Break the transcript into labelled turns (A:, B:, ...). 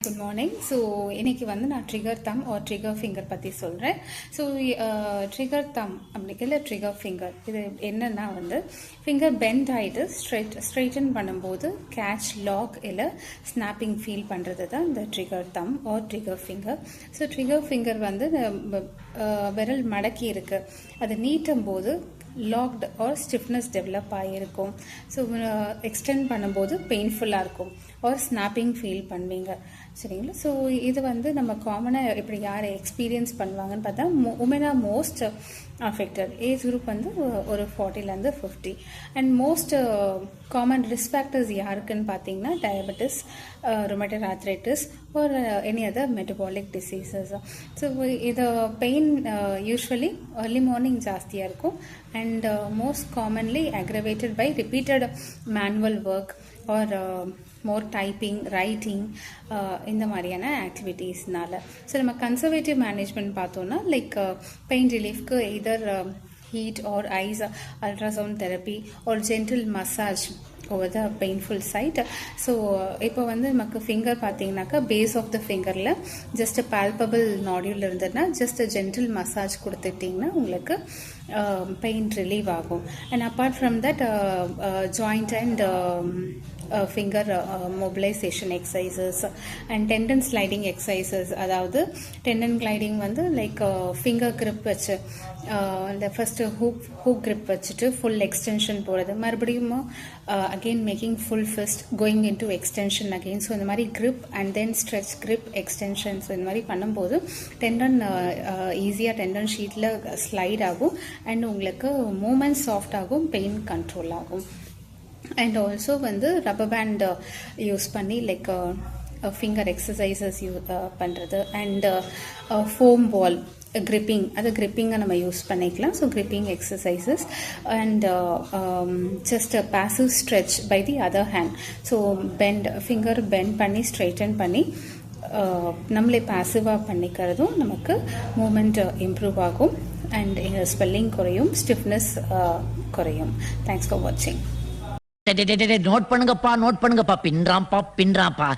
A: Good morning. So இன்னைக்கு வந்து நான் trigger thumb or trigger finger பற்றி சொல்கிறேன். ஸோ ட்ரிகர் தம் அப்படி இல்லை ட்ரிகர் ஃபிங்கர், இது என்னன்னா வந்து ஃபிங்கர் பெண்ட் ஆகிட்டு ஸ்ட்ரைட்டன் பண்ணும்போது கேட்ச், லாக் இல்லை ஸ்னாப்பிங் ஃபீல் பண்ணுறது தான் இந்த trigger thumb or trigger finger. So trigger finger வந்து விரல் மடக்கி இருக்கு, அது நீட்டும் போது லாக்டு ஆர் ஸ்டிஃப்னஸ் டெவலப் ஆகியிருக்கும். ஸோ எக்ஸ்டெண்ட் பண்ணும்போது பெயின்ஃபுல்லாக இருக்கும் ஆர் ஸ்னாப்பிங் ஃபீல் பண்ணுவீங்க. சரிங்களா? ஸோ இது வந்து நம்ம காமனாக இப்படி யார் எக்ஸ்பீரியன்ஸ் பண்ணுவாங்கன்னு பார்த்தா woman are most affected. Age group வந்து ஒரு 40லேருந்து 50. And most common risk factors யாருக்குன்னு பார்த்தீங்கன்னா diabetes, rheumatoid arthritis or any other metabolic diseases. So இது பெயின் யூஸ்வலி ஏர்லி மார்னிங் ஜாஸ்தியாக இருக்கும் and most commonly aggravated by repeated manual work or more typing, writing, இந்த மாதிரியான ஆக்டிவிட்டீஸ்னால. ஸோ நம்ம conservative management பார்த்தோன்னா லைக் பெயின் ரிலீஃப்க்கு either heat or ice, ultrasound therapy or gentle massage over the painful side. So இப்போ வந்து நமக்கு finger பார்த்தீங்கன்னாக்கா பேஸ் ஆஃப் த ஃபிங்கரில் ஜஸ்ட் பால்பபிள் நாடியூல் இருந்ததுன்னா ஜஸ்ட் ஜென்டில் மசாஜ் கொடுத்துட்டிங்கன்னா உங்களுக்கு பெயின் ரிலீவ் ஆகும். And apart from that joint and finger mobilization exercises and tendon sliding exercises. அதாவது tendon gliding வந்து லைக் finger grip வச்சு இந்த ஃபர்ஸ்ட் ஹூக் grip வச்சுட்டு ஃபுல் எக்ஸ்டென்ஷன் போகிறது, மறுபடியும் again making full fist going in to extension again. So இந்த மாதிரி grip and then stretch grip extension. So இந்த மாதிரி பண்ணும்போது டெண்டன் ஈஸியாக டெண்டன் ஷீட்டில் ஸ்லைட் ஆகும் அண்ட் உங்களுக்கு மூமெண்ட் சாஃப்ட் ஆகும், பெயின் கண்ட்ரோல் ஆகும். அண்ட் ஆல்சோ வந்து ரப்பர் பேண்ட் யூஸ் பண்ணி லைக் ஃபிங்கர் எக்ஸசைசஸ் பண்ணுறது அண்ட் ஃபோம் பால் கிரிப்பிங், அது கிரிப்பிங்கை நம்ம யூஸ் பண்ணிக்கலாம். So gripping exercises and just passive stretch by the other hand. So bend finger bend பண்ணி ஸ்ட்ரைட்டன் பண்ணி நம்மளே பாசிவாக பண்ணிக்கிறதும் நமக்கு மூமெண்ட் இம்ப்ரூவ் ஆகும் அண்ட் ஸ்வெல்லிங் குறையும், ஸ்டிஃப்னஸ் குறையும். தேங்க்ஸ் ஃபார் வாட்சிங்.
B: நோட் பண்ணுங்கப்பா, பின்றாம்பா.